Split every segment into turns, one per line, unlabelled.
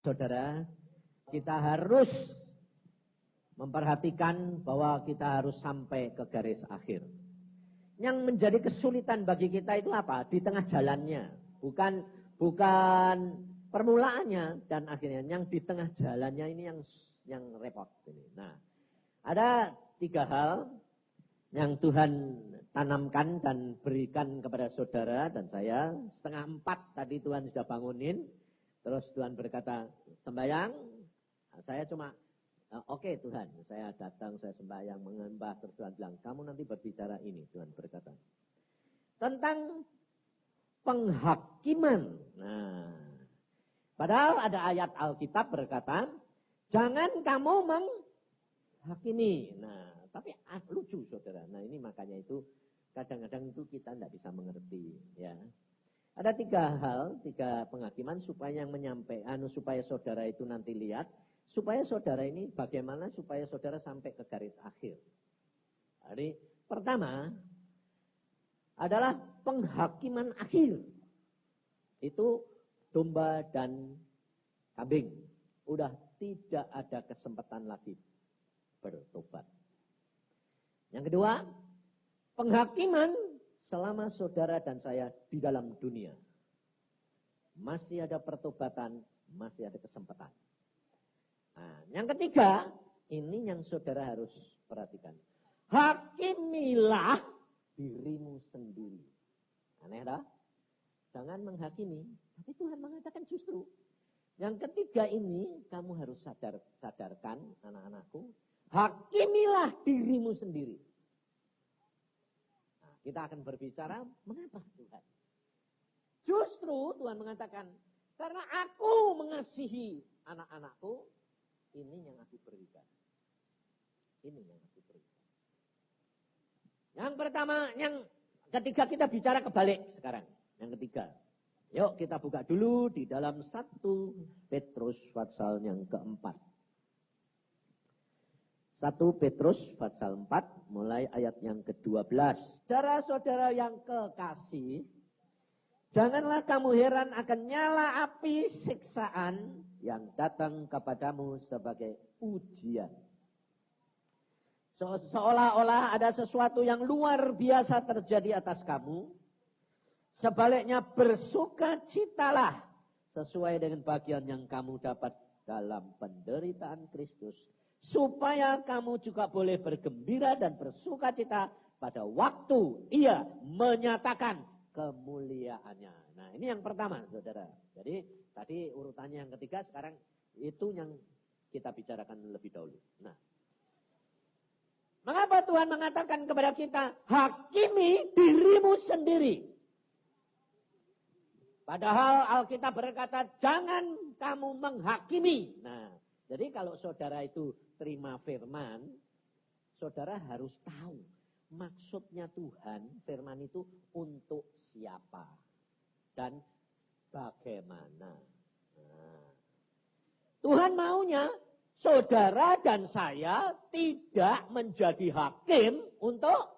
Saudara, kita harus memperhatikan bahwa kita harus sampai ke garis akhir. Yang menjadi kesulitan bagi kita itu apa? Di tengah jalannya. Bukan permulaannya dan akhirnya. Yang di tengah jalannya ini yang repot. Nah, ada 3 hal yang Tuhan tanamkan dan berikan kepada saudara dan saya. 3:30 tadi Tuhan sudah bangunin. Terus Tuhan berkata, sembahyang. Saya cuma, oke Tuhan, saya datang, saya sembahyang, mengembah. Terus Tuhan bilang, kamu nanti berbicara ini, Tuhan berkata. Tentang penghakiman. Nah, padahal ada ayat Alkitab berkata, jangan kamu menghakimi. Nah, tapi lucu saudara. Nah, ini makanya itu kadang-kadang itu kita tidak bisa mengerti. Ya, ada 3 hal, 3 penghakiman supaya yang supaya saudara itu nanti lihat. Supaya saudara ini bagaimana supaya saudara sampai ke garis akhir. Jadi pertama adalah penghakiman akhir. Itu domba dan kambing. Udah tidak ada kesempatan lagi bertobat. Yang kedua, penghakiman selama saudara dan saya di dalam dunia. Masih ada pertobatan, masih ada kesempatan. Nah, yang ketiga, ini yang saudara harus perhatikan. Hakimilah dirimu sendiri. Aneh dah? Jangan menghakimi. Tapi Tuhan mengatakan justru. Yang ketiga ini, kamu harus sadarkan anak-anakku. Hakimilah dirimu sendiri. Nah, kita akan berbicara, mengapa Tuhan? Justru Tuhan mengatakan, karena aku mengasihi anak-anakku, ini yang aku berikan. Ini yang aku berikan. Yang pertama, yang ketiga kita bicara kebalik sekarang. Yang ketiga. Yuk kita buka dulu di dalam 1 Petrus pasal yang keempat. 1 Petrus pasal 4 mulai ayat yang ke-12. Saudara-saudara yang kekasih, janganlah kamu heran akan nyala api siksaan yang datang kepadamu sebagai ujian. Seolah-olah ada sesuatu yang luar biasa terjadi atas kamu. Sebaliknya bersukacitalah sesuai dengan bagian yang kamu dapat dalam penderitaan Kristus. Supaya kamu juga boleh bergembira dan bersukacita pada waktu Ia menyatakan kemuliaannya. Nah, ini yang pertama, saudara. Jadi, tadi urutannya yang ketiga, sekarang itu yang kita bicarakan lebih dahulu. Nah, mengapa Tuhan mengatakan kepada kita, hakimi dirimu sendiri? Padahal Alkitab berkata, jangan kamu menghakimi. Nah, jadi kalau saudara itu terima firman, saudara harus tahu. Maksudnya Tuhan, firman itu untuk siapa dan bagaimana. Nah, Tuhan maunya saudara dan saya tidak menjadi hakim untuk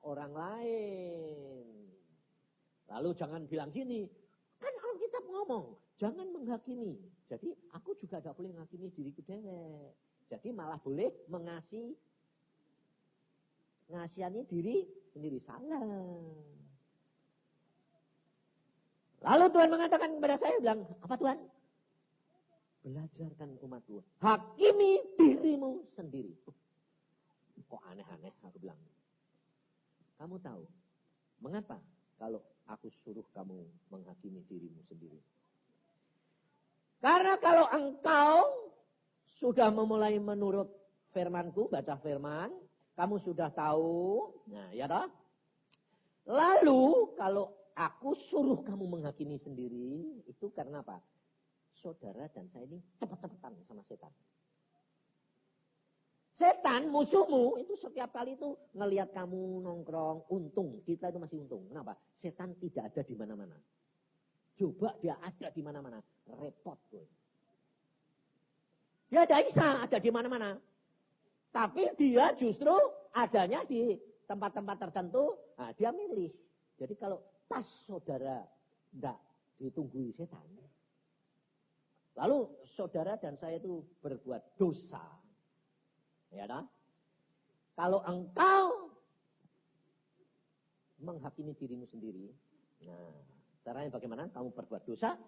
orang lain. Lalu jangan bilang gini, kan Alkitab ngomong, jangan menghakimi. Jadi aku juga tidak boleh menghakimi diriku dewek. Jadi malah boleh ngasihani diri sendiri, salah. Lalu Tuhan mengatakan kepada saya, bilang, apa Tuhan? Belajarkan umatku, hakimi dirimu sendiri. Kok aneh-aneh, aku bilang. Kamu tahu, mengapa kalau aku suruh kamu menghakimi dirimu sendiri? Karena kalau engkau sudah memulai menurut firmanku, baca firman, kamu sudah tahu, nah ya toh. Lalu kalau aku suruh kamu menghakimi sendiri, itu karena apa? Saudara dan saya ini cepat-cepatan sama setan. Setan musuhmu itu setiap kali itu ngelihat kamu nongkrong, untung kita itu masih untung. Kenapa? Setan tidak ada di mana-mana. Coba dia ada di mana-mana, repot gue. Dia ada di mana-mana. Tapi dia justru adanya di tempat-tempat tertentu, nah dia milih. Jadi kalau pas saudara tidak ditunggui setan, Lalu saudara dan saya itu berbuat dosa. Ya dah? Kalau engkau menghakimi dirimu sendiri, nah, caranya bagaimana? Kamu berbuat dosa,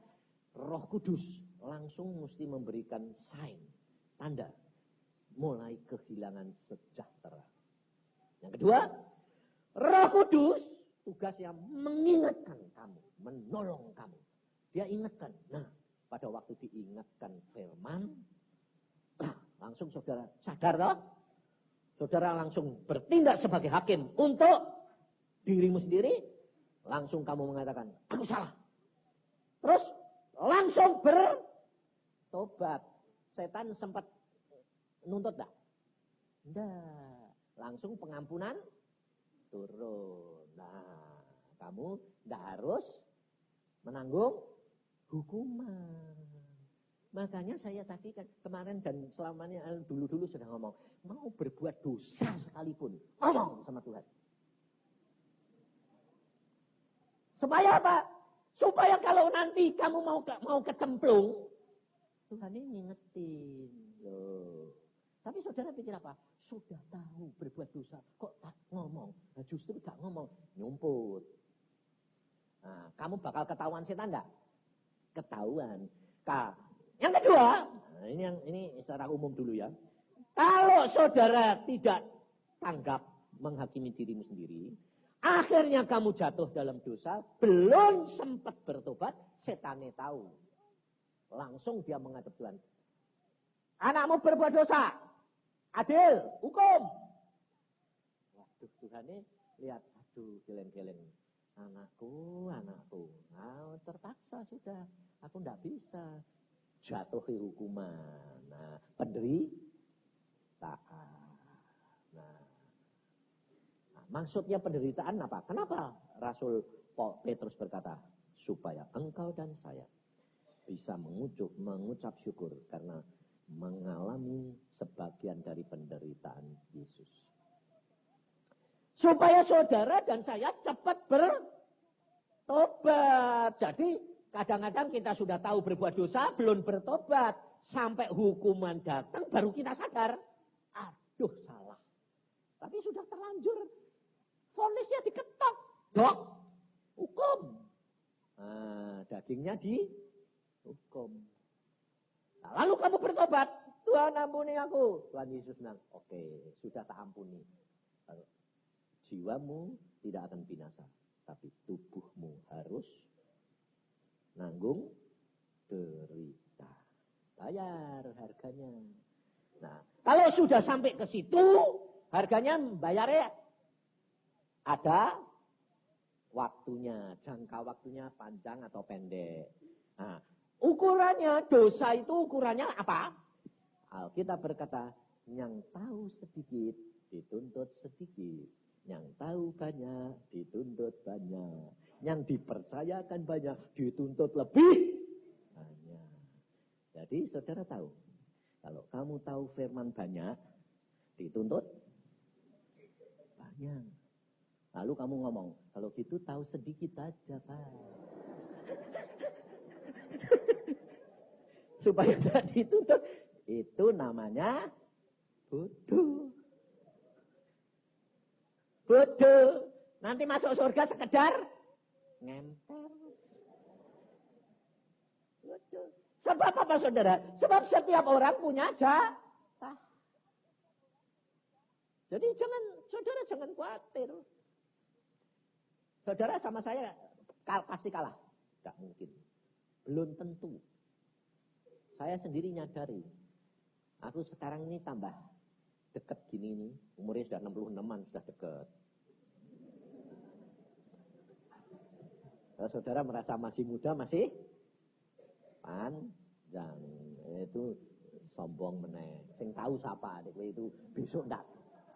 Roh Kudus langsung mesti memberikan sign, tanda, mulai kehilangan sejahtera. Yang kedua, Roh Kudus tugasnya mengingatkan kamu, menolong kamu. Dia ingatkan. Nah, pada waktu diingatkan firman, langsung saudara sadar toh? Saudara langsung bertindak sebagai hakim untuk dirimu sendiri. Langsung kamu mengatakan, aku salah. Terus langsung bertobat. Setan sempat nuntut dah? Enggak. Langsung pengampunan turun. Nah, kamu enggak harus menanggung hukuman. Makanya saya tadi kan kemarin dan selamanya dulu-dulu sudah ngomong, mau berbuat dosa sekalipun, ngomong sama Tuhan. Supaya apa? Supaya kalau nanti kamu mau kecemplung, Tuhan ini ngingetin. Loh. Tapi saudara pikir apa? Sudah tahu berbuat dosa, kok tak ngomong? Nah, justru tak ngomong, nyumput. Nah, kamu bakal ketahuan setan enggak? Ketahuan. Yang kedua, nah ini secara umum dulu ya. Kalau saudara tidak tanggap menghakimi dirimu sendiri, akhirnya kamu jatuh dalam dosa, belum sempat bertobat, setannya tahu. Langsung dia menghadap Tuhan. Anakmu berbuat dosa, adil, hukum. Waduh, Tuhan ini lihat, aduh, geleng-geleng. Anakku. Nah, terpaksa sudah, aku tidak bisa. Jatuhi hukuman. Nah, penderitaan. Nah, maksudnya penderitaan apa? Kenapa Rasul Petrus berkata, supaya engkau dan saya bisa mengucap syukur karena mengalami sebagian dari penderitaan Yesus. Supaya saudara dan saya cepat bertobat. Jadi kadang-kadang kita sudah tahu berbuat dosa, belum bertobat. Sampai hukuman datang, baru kita sadar. Aduh, salah. Tapi sudah terlanjur. Vonisnya diketok. Dok, hukum. Nah, dagingnya dihukum. Nah, lalu kamu bertobat. Tuhan ampuni aku. Tuhan Yesus bilang, oke, sudah tak ampuni. Jiwamu tidak akan binasa. Tapi tubuhmu harus nanggung derita. Bayar harganya. Nah, kalau sudah sampai ke situ, harganya bayarnya ada waktunya. Jangka waktunya panjang atau pendek. Nah, ukurannya, dosa itu ukurannya apa? Alkitab berkata, yang tahu sedikit, dituntut sedikit. Yang tahu banyak, dituntut banyak. Yang dipercayakan banyak, dituntut lebih banyak. Jadi saudara tahu, kalau kamu tahu firman banyak, dituntut banyak. Lalu kamu ngomong, kalau gitu tahu sedikit aja, Pak. Supaya tidak dituntut. Itu namanya bodoh. Bodoh. Nanti masuk surga sekedar ngemper. Bodoh. Sebab apa saudara? Sebab setiap orang punya jatah. Jadi saudara jangan khawatir. Saudara sama saya pasti kalah. Tidak mungkin. Belum tentu. Saya sendiri nyadari. Aku sekarang ini tambah dekat gini nih. Umurnya sudah 66an, sudah dekat. Kalau saudara merasa masih muda, masih panjang. Itu sombong meneh. Sing tahu siapa adek itu besok ndak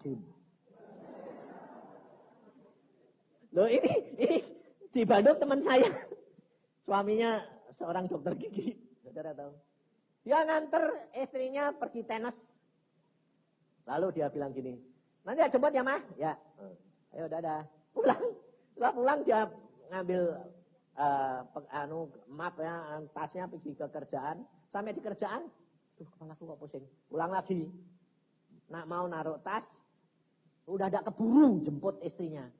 gym. Loh ini di Bandung teman saya. Suaminya seorang dokter gigi. Saudara tahu. Dia nganter istrinya pergi tenis. Lalu dia bilang gini, nanti jemput ya mah? Ya. Ayo dadah. Pulang. Setelah pulang dia ngambil map ya, tasnya pergi ke kerjaan, sampai di kerjaan, kepalaku kok pusing. Pulang lagi. Nak mau naruh tas, udah ada keburu jemput istrinya.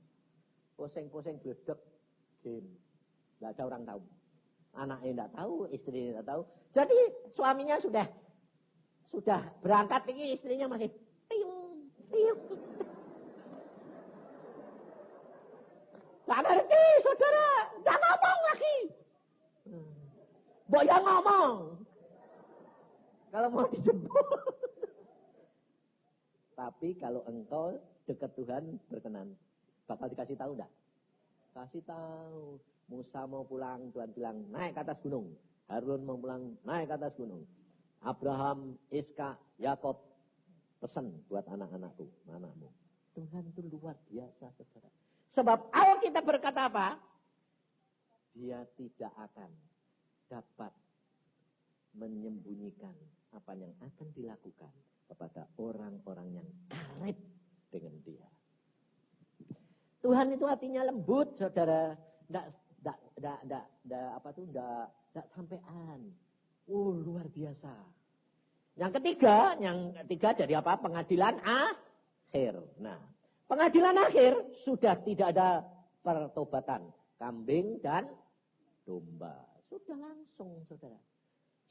Pusing-pusing gledek, game. Enggak ada orang tahu. Anaknya enggak tahu, istrinya enggak tahu. Jadi suaminya sudah berangkat, ini istrinya masih tiung. Gak ngerti, saudara. Gak ngomong lagi. Mbok yang ngomong. Kalau mau dijemput. Tapi kalau engkau dekat Tuhan berkenan, bakal dikasih tahu enggak? Kasih tahu. Musa mau pulang, Tuhan bilang, naik ke atas gunung. Harun mau pulang, naik ke atas gunung. Abraham, Iska, Yakob, pesan buat anak-anakku, anakmu. Tuhan itu luar biasa, saudara. Sebab Alkitab berkata apa? Dia tidak akan dapat menyembunyikan apa yang akan dilakukan kepada orang-orang yang karib dengan dia. Tuhan itu hatinya lembut, saudara. Tidak sampean. Luar biasa. Yang ketiga jadi apa? Pengadilan akhir. Nah, pengadilan akhir sudah tidak ada pertobatan. Kambing dan domba. Sudah langsung, saudara.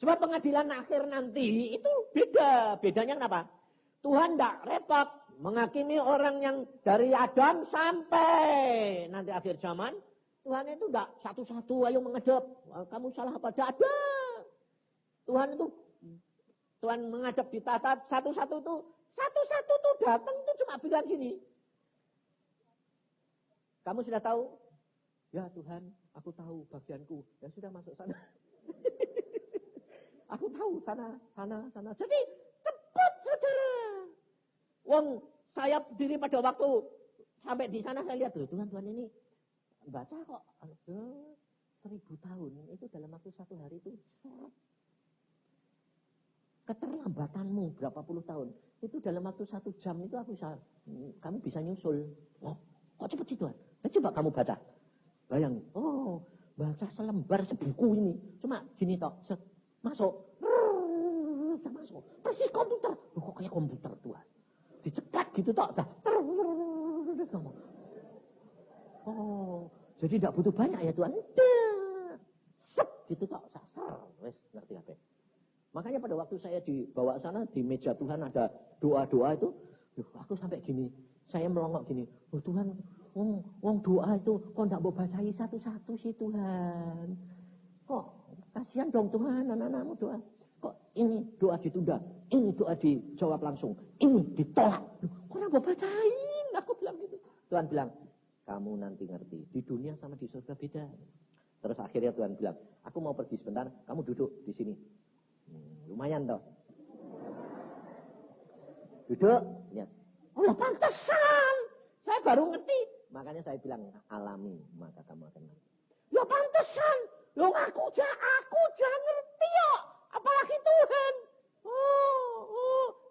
Sebab pengadilan akhir nanti itu beda. Bedanya kenapa? Tuhan tidak repot menghakimi orang yang dari Adam sampai nanti akhir zaman. Tuhan itu tidak satu-satu ayo menghadap. Kamu salah apa? Tidak ada. Tuhan menghadap di tata satu-satu tuh datang tuh cuma bilang gini. Kamu sudah tahu? Ya Tuhan, aku tahu bagianku. Ya sudah masuk sana. Aku tahu sana. Jadi cepat saudara. Wong saya berdiri pada waktu sampai di sana saya lihat loh Tuhan ini baca kok 1000 tahun itu dalam waktu 1 hari itu keterlambatanmu berapa puluh tahun itu dalam waktu 1 jam itu kamu bisa nyusul. Oh, kok cepet sih Tuhan? Coba kamu baca. Bayang, baca selembar sebuku ini cuma gini toh, masuk. Persis komputer. Kok kayak komputer Tuhan? Dicepat gitu toh. Jadi tidak butuh banyak ya Tuhan. Gitu toh, wes ngerti apa? Makanya pada waktu saya dibawa sana di meja Tuhan ada doa-doa itu, aku sampai gini, saya melongok gini, Tuhan, wong doa itu kok ndak mau bacai satu-satu sih Tuhan. Kok kasihan dong Tuhan, anak-anakmu doa. Kok ini doa ditunda, ini doa dijawab langsung, ini ditolak. Kok ndak mau bacain? Aku bilang gitu. Tuhan bilang, kamu nanti ngerti, di dunia sama di surga beda. Terus akhirnya Tuhan bilang, aku mau pergi sebentar, kamu duduk di sini. Lumayan toh. Duduk, lihat. Oh, pantesan. Saya baru ngerti. Makanya saya bilang, alami, maka kamu akan ngerti. Ya pantesan. Loh aku jangan ngerti ya. Apalagi Tuhan.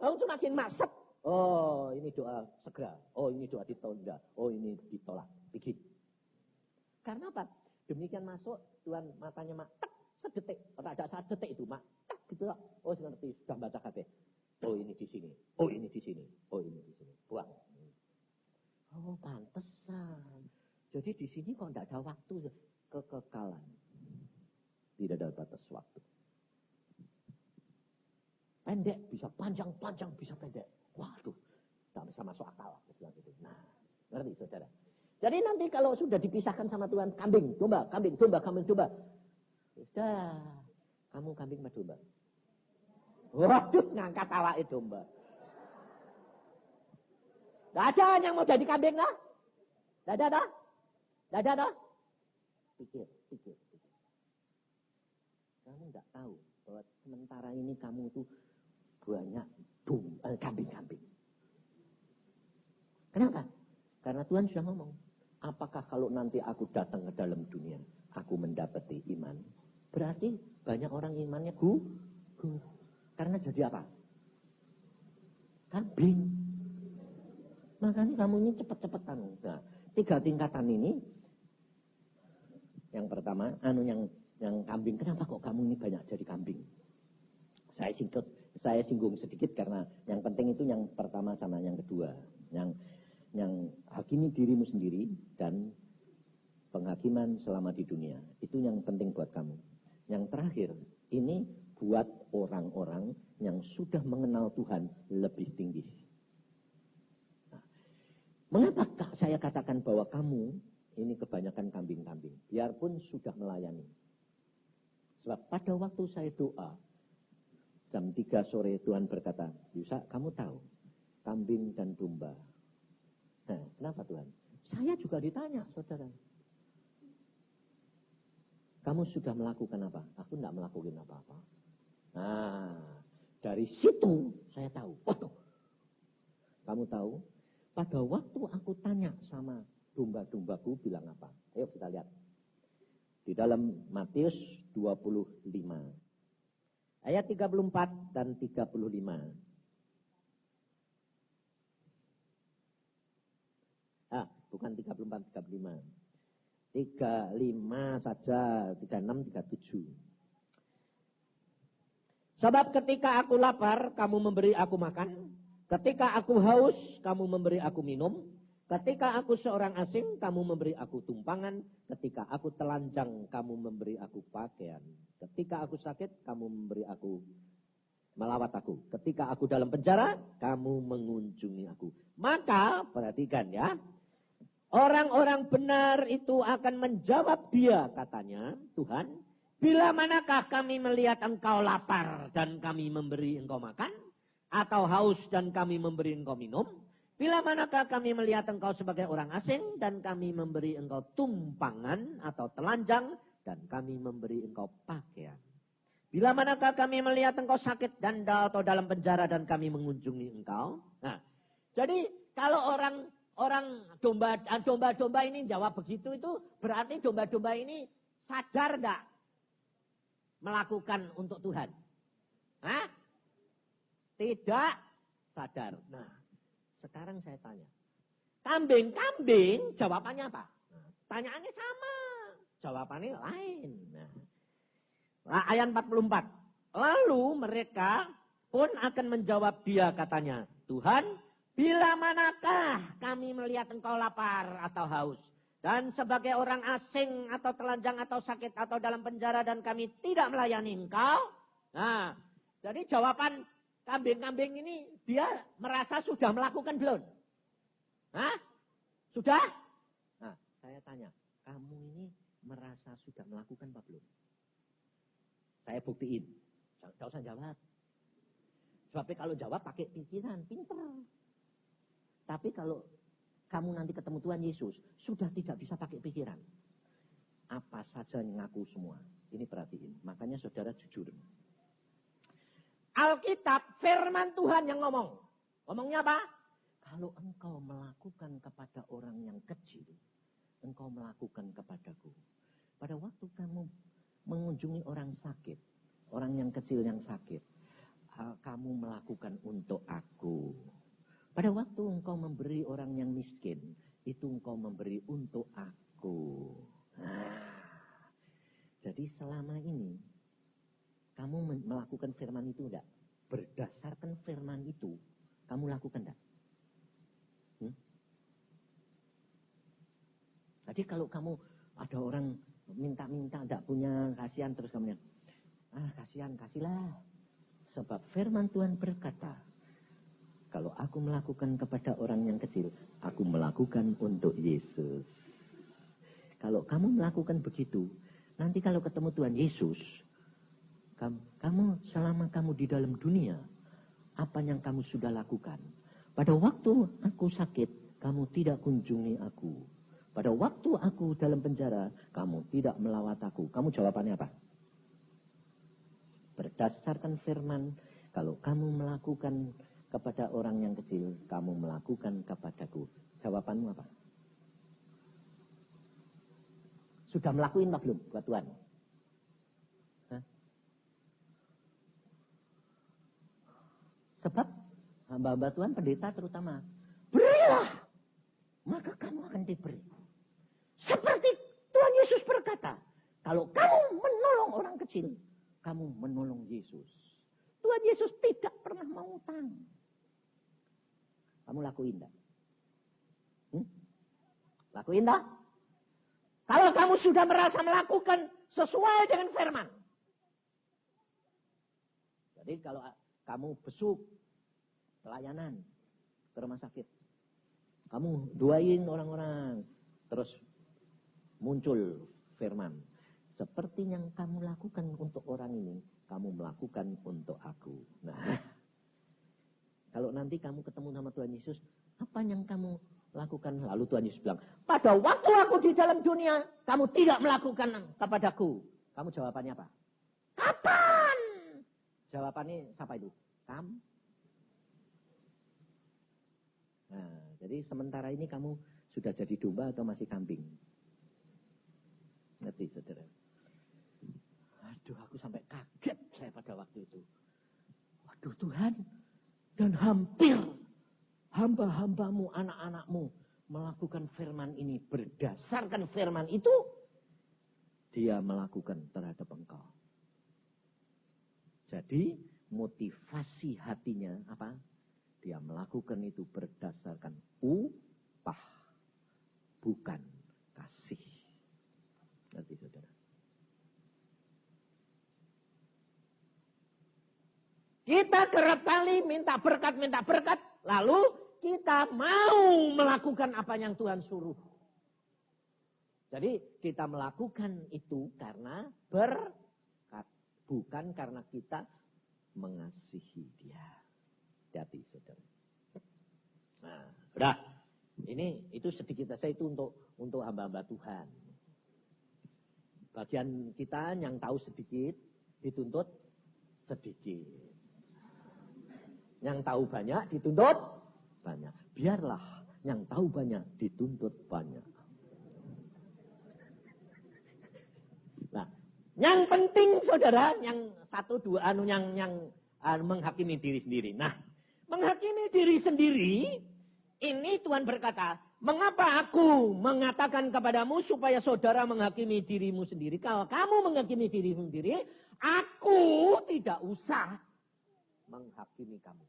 Aku cuma makin masak. Oh, ini doa segera. Oh, ini doa ditunda. Oh, ini ditolak. Bikin. Karena apa? Demikian masuk, Tuhan matanya tek, sedetik. Tidak ada 1 detik itu, mak. Tek, gitu. Oh, saya ngerti. Sudah baca kabeh. Oh, ini di sini. Oh, ini di sini. Oh, ini di sini. Buang. Oh, pantesan. Jadi di sini kok tidak ada waktu. Kekekalan. Tidak ada batas waktu. Pendek bisa panjang, bisa pendek. Waduh, tak bisa masuk akal. Nah, ngerti saudara? Jadi nanti kalau sudah dipisahkan sama Tuhan, kambing, domba. Sudah, kamu kambing sama domba. Waduh, ngangkat awake domba. Gak ada yang mau jadi kambing lah. Gak ada dah. Pikir. Kamu gak tahu bahwa sementara ini kamu tuh banyak kambing-kambing. Kenapa? Karena Tuhan sudah ngomong. Apakah kalau nanti aku datang ke dalam dunia, aku mendapati iman? Berarti banyak orang imannya karena jadi apa? Kambing. Makanya kamu ini cepet-cepetan. Nah, 3 tingkatan ini
Yang pertama, yang kambing. Kenapa kok kamu ini banyak jadi kambing? Saya singgung sedikit karena yang penting itu yang pertama sama yang kedua. Yang hakimi dirimu sendiri dan penghakiman selama di dunia. Itu yang penting buat kamu. Yang terakhir, ini buat orang-orang yang sudah mengenal Tuhan lebih tinggi. Nah, mengapa saya katakan bahwa kamu ini kebanyakan kambing-kambing? Biarpun sudah melayani. Sebab pada waktu saya doa, jam 3 sore Tuhan berkata, Yusa, kamu tahu, kambing dan domba. Nah, kenapa Tuhan? Saya juga ditanya, saudara. Kamu sudah melakukan apa? Aku tidak melakukan apa-apa. Nah, dari situ saya tahu. Waduh, kamu tahu, pada waktu aku tanya sama domba-dombaku bilang apa? Ayo kita lihat. Di dalam Matius 25. Ayat 34 dan 35. Bukan 34, 35. 35 saja, 36, 37. Sebab ketika aku lapar, kamu memberi aku makan. Ketika aku haus, kamu memberi aku minum. Ketika aku seorang asing, kamu memberi aku tumpangan. Ketika aku telanjang, kamu memberi aku pakaian. Ketika aku sakit, kamu memberi aku melawat aku. Ketika aku dalam penjara, kamu mengunjungi aku. Maka, perhatikan ya. Orang-orang benar itu akan menjawab dia, katanya, Tuhan, bila manakah kami melihat engkau lapar dan kami memberi engkau makan? Atau haus dan kami memberi engkau minum? Bila manakah kami melihat engkau sebagai orang asing dan kami memberi engkau tumpangan atau telanjang dan kami memberi engkau pakaian? Bila manakah kami melihat engkau sakit dan atau dalam penjara dan kami mengunjungi engkau? Nah, jadi kalau orang domba-domba ini jawab begitu, itu berarti domba-domba ini sadar enggak melakukan untuk Tuhan? Hah? Tidak sadar. Nah, sekarang saya tanya. Kambing jawabannya apa? Nah, tanyaannya sama. Jawabannya lain. Nah, ayat 44. Lalu mereka pun akan menjawab dia, katanya, Tuhan, bila manakah kami melihat engkau lapar atau haus? Dan sebagai orang asing atau telanjang atau sakit atau dalam penjara dan kami tidak melayani engkau? Nah, jadi jawaban kambing-kambing ini dia merasa sudah melakukan belum? Hah? Sudah? Nah, saya tanya, kamu ini merasa sudah melakukan apa belum? Saya buktiin. Tidak usah jawab. Sebab kalau jawab pakai pikiran, pinter. Tapi kalau kamu nanti ketemu Tuhan Yesus, sudah tidak bisa pakai pikiran. Apa saja ngaku semua. Ini perhatiin. Makanya saudara jujur. Alkitab, firman Tuhan yang ngomong. Ngomongnya apa? Kalau engkau melakukan kepada orang yang kecil, engkau melakukan kepadaku. Pada waktu kamu mengunjungi orang sakit, orang yang kecil yang sakit, kamu melakukan untuk aku. Pada waktu engkau memberi orang yang miskin, itu engkau memberi untuk aku. Nah, jadi selama ini, kamu melakukan firman itu enggak? Berdasarkan firman itu, kamu lakukan enggak? Jadi kalau kamu ada orang minta-minta enggak punya kasihan, terus kamu kasihan, kasihlah. Sebab firman Tuhan berkata, kalau aku melakukan kepada orang yang kecil, aku melakukan untuk Yesus. Kalau kamu melakukan begitu, nanti kalau ketemu Tuhan Yesus, kamu selama kamu di dalam dunia, apa yang kamu sudah lakukan? Pada waktu aku sakit, kamu tidak kunjungi aku. Pada waktu aku dalam penjara, kamu tidak melawat aku. Kamu jawabannya apa? Berdasarkan firman, kalau kamu melakukan kepada orang yang kecil, kamu melakukan kepadaku. Jawabanmu apa? Sudah melakukan apa belum buat Tuhan? Hah? Sebab hamba-hamba Tuhan, pendeta terutama, berilah, maka kamu akan diberi. Seperti Tuhan Yesus berkata, Kalau kamu menolong orang kecil, kamu menolong Yesus. Tuhan Yesus tidak pernah mau utang. Kamu lakuin tak? Lakuin tak? Kalau kamu sudah merasa melakukan sesuai dengan firman. Jadi kalau kamu besuk pelayanan ke rumah sakit. Kamu doain orang-orang. Terus muncul firman. Seperti yang kamu lakukan untuk orang ini, kamu melakukan untuk aku. Nah, kalau nanti kamu ketemu sama Tuhan Yesus, apa yang kamu lakukan? Lalu Tuhan Yesus bilang, pada waktu aku di dalam dunia, kamu tidak melakukan kepadaku. Kamu jawabannya apa? Kapan? Jawabannya siapa itu? Kamu. Nah, jadi sementara ini kamu sudah jadi domba atau masih kambing? Ngerti, saudara? Aduh, aku sampai kaget saya pada waktu itu. Waduh Tuhan, dan hampir hamba-hambamu, anak-anakmu melakukan firman ini. Berdasarkan firman itu, dia melakukan terhadap engkau. Jadi, motivasi hatinya apa? Dia melakukan itu berdasarkan upah, bukan kasih. Nanti saudara. Kita kerap kali minta berkat, lalu kita mau melakukan apa yang Tuhan suruh. Jadi kita melakukan itu karena berkat, bukan karena kita mengasihi dia. Hati saudara. Nah, udah. Itu sedikit saja itu untuk hamba-hamba Tuhan. Bagian kita yang tahu sedikit dituntut sedikit. Yang tahu banyak dituntut banyak. Biarlah yang tahu banyak dituntut banyak. Nah, yang penting saudara, yang satu dua yang menghakimi diri sendiri. Nah, menghakimi diri sendiri, ini Tuhan berkata, mengapa aku mengatakan kepadamu supaya saudara menghakimi dirimu sendiri? Kalau kamu menghakimi dirimu sendiri, aku tidak usah menghakimi kamu.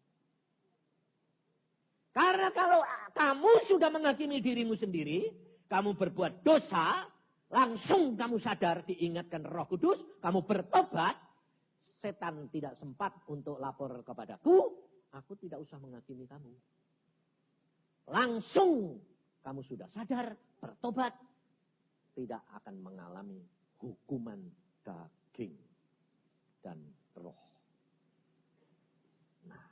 Karena kalau kamu sudah menghakimi dirimu sendiri, kamu berbuat dosa, langsung kamu sadar, diingatkan Roh Kudus, kamu bertobat, setan tidak sempat untuk lapor kepadaku, aku tidak usah menghakimi kamu. Langsung kamu sudah sadar, bertobat, tidak akan mengalami hukuman daging dan roh. Nah,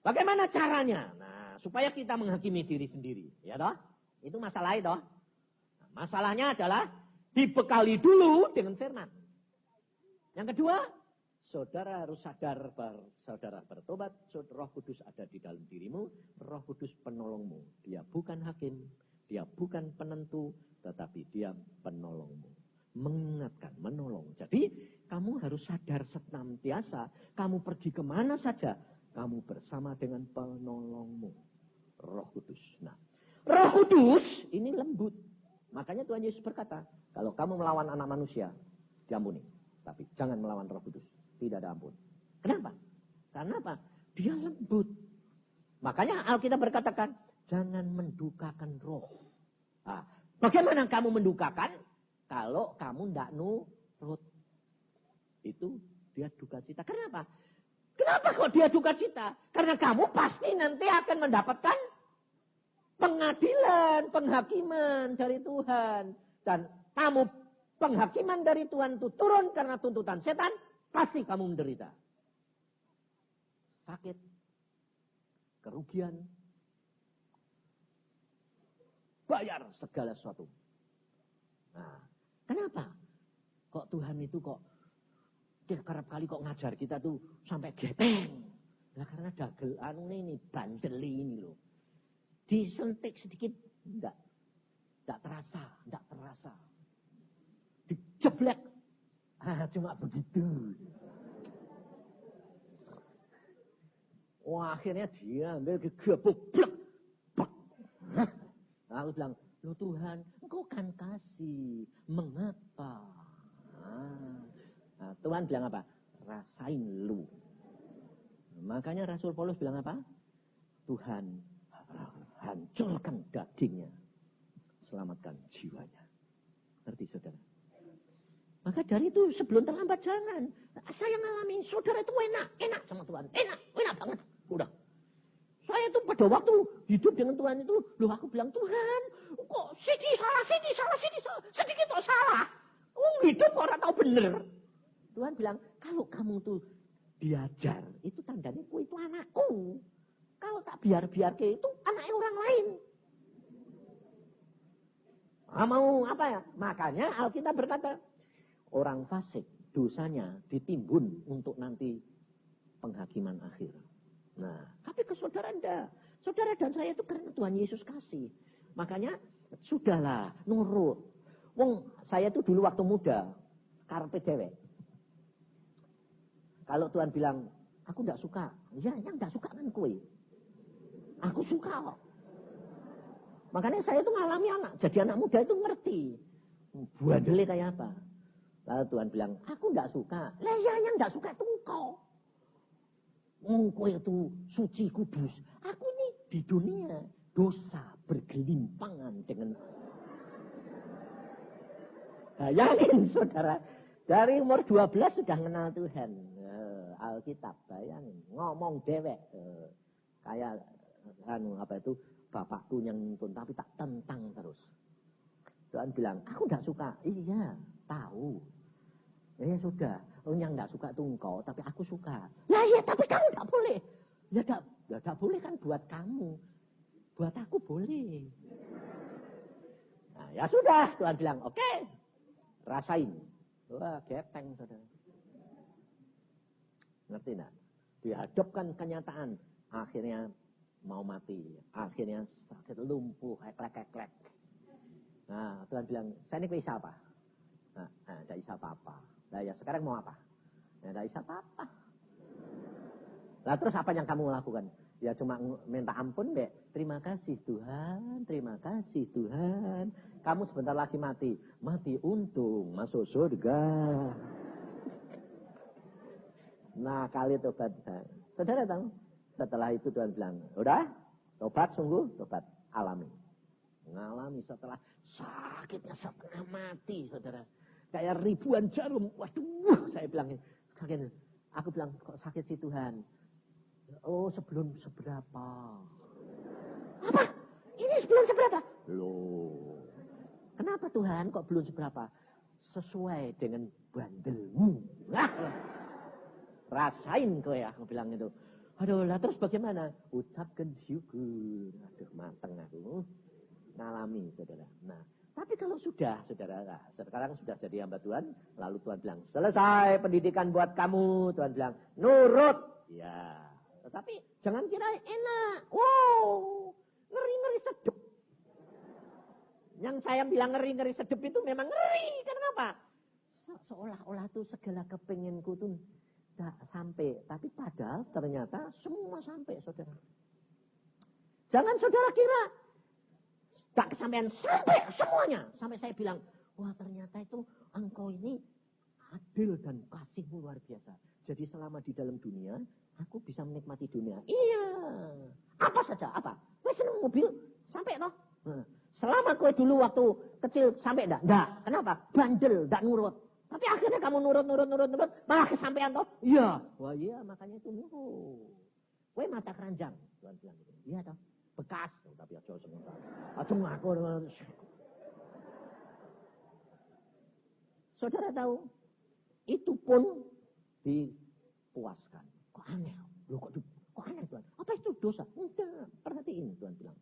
bagaimana caranya? Nah, supaya kita menghakimi diri sendiri, ya toh? Itu masalahnya toh. Nah, masalahnya adalah dibekali dulu dengan firman. Yang kedua, saudara harus sadar, saudara bertobat, Roh Kudus ada di dalam dirimu, Roh Kudus penolongmu. Dia bukan hakim, dia bukan penentu, tetapi dia penolongmu. Mengingatkan, menolong. Jadi, kamu harus sadar senantiasa, kamu pergi kemana saja, kamu bersama dengan penolongmu, Roh Kudus. Nah, Roh Kudus ini lembut. Makanya Tuhan Yesus berkata, kalau kamu melawan anak manusia, diampuni. Tapi jangan melawan Roh Kudus. Tidak ada ampun. Kenapa? Karena apa? Dia lembut. Makanya Alkitab berkatakan, jangan mendukakan roh. Nah, bagaimana kamu mendukakan? Kalau kamu tidak nurut. Itu dia duka cita. Kenapa? Kenapa kok dia duka cita? Karena kamu pasti nanti akan mendapatkan pengadilan, penghakiman dari Tuhan. Dan kamu penghakiman dari Tuhan itu turun karena tuntutan setan. Pasti kamu menderita. Sakit. Kerugian. Bayar segala sesuatu. Nah, kenapa? Kok Tuhan itu kok kerap kali kok ngajar kita tuh sampai gepeng. Nah, karena dagel ini bandeli ini loh. Disentik sedikit enggak terasa. Dijeblek. Cuma begitu. Wah, akhirnya dia ambil gebuk. Nah, aku bilang, loh Tuhan, engkau kan kasih. Mengapa?
Nah, Tuhan bilang apa? Rasain lu. Makanya Rasul Paulus bilang apa? Tuhan hancurkan dagingnya, selamatkan jiwanya. Ngerti saudara? Maka dari itu sebelum terlambat jangan. Saya ngalamin, saudara itu enak sama Tuhan. Enak banget. Udah. Saya itu pada waktu hidup dengan Tuhan itu, loh aku bilang, Tuhan, kok sini salah, sedikit kok salah. Hidup orang tahu bener. Tuhan bilang, kalau kamu tuh diajar, itu tandanya ku itu anakku. Kalau tak biar ke itu anaknya orang lain. Mau apa ya? Makanya Alkitab berkata, orang fasik dosanya ditimbun untuk nanti penghakiman akhir. Nah, tapi ke saudara enggak. Saudara dan saya itu karena Tuhan Yesus kasih. Makanya sudahlah nurut. Wong saya itu dulu waktu muda karepe dewek. Kalau Tuhan bilang, aku enggak suka. Ya, yang enggak suka kan kowe. Aku suka kok. Makanya saya itu ngalami jadi anak muda itu ngerti. Buandele kayak apa. Lalu Tuhan bilang, aku enggak suka. Lah ya yang enggak suka itu engkau. Engkau itu suci kudus. Aku ini di dunia dosa bergelimpangan dengan. Bayangin saudara. Dari umur 12 sudah kenal Tuhan. Alkitab bayangin. Ngomong dewek. Kayak apa itu. Bapakku yang nuntun. Tapi tak tentang terus. Tuhan bilang, aku enggak suka. Iya, tahu. Ya sudah, yang enggak suka itu engkau, tapi aku suka. Lah ya, tapi kamu enggak boleh. Ya enggak boleh kan buat kamu. Buat aku boleh. Nah, ya sudah, Tuhan bilang, oke, rasain. Wah, gepeng saudara. Ngerti enggak? Dihadapkan kenyataan, akhirnya mau mati. Akhirnya sakit lumpuh, eklek. Nah, Tuhan bilang, saya ini bisa apa? Nah, enggak bisa apa-apa. Nah ya sekarang mau apa? Ya enggak bisa apa-apa. Lah terus apa yang kamu lakukan? Ya cuma minta ampun deh. Terima kasih Tuhan, terima kasih Tuhan. Kamu sebentar lagi mati. Mati untung, masuk surga. Nah kali tobat. Saudara tahu? Setelah itu Tuhan bilang, udah tobat sungguh, tobat alami. Ngalami setelah sakitnya setengah mati saudara. Kayak ribuan jarum. Waduh, saya bilang, sakit. Aku bilang, kok sakit sih Tuhan? Oh, sebelum seberapa. Apa? Ini sebelum seberapa? Loh. Kenapa Tuhan kok belum seberapa? Sesuai dengan bandelmu. Nah, rasain kau ya, aku bilang itu. Aduh, lah terus bagaimana? Ucapkan syukur. Aduh, mateng aku. Ngalami, saudara. Nah. Tapi kalau sudah, saudara, sekarang sudah jadi hamba Tuhan, lalu Tuhan bilang, selesai pendidikan buat kamu. Tuhan bilang, nurut. Ya, tetapi jangan kira enak. Wow, ngeri-ngeri sedep. Yang saya bilang ngeri-ngeri sedep itu memang ngeri. Kenapa? Seolah-olah tuh segala kepinginku tuh tak sampai. Tapi padahal ternyata semua sampai, saudara. Jangan saudara kira tak kesampaian sampai semuanya. Sampai saya bilang, wah ternyata itu engkau ini adil dan kasihmu luar biasa. Jadi selama di dalam dunia, aku bisa menikmati dunia. Iya. Apa saja, apa? Wah seneng mobil, sampai toh. Selama kau dulu waktu kecil, sampai enggak? Enggak. Kenapa? Bandel, enggak nurut. Tapi akhirnya kamu nurut, malah kesampaian toh. Iya. Wah iya, makanya itu nurut. Kau mata keranjang. Tuhan bilang gitu. Iya toh. Bekas, tapi aja sementara. Aja ngaku. Saudara tahu, itu pun dipuaskan. Kok aneh? Loh, kok aneh Tuhan? Apa itu dosa? Enggak, perhatiin Tuhan bilang.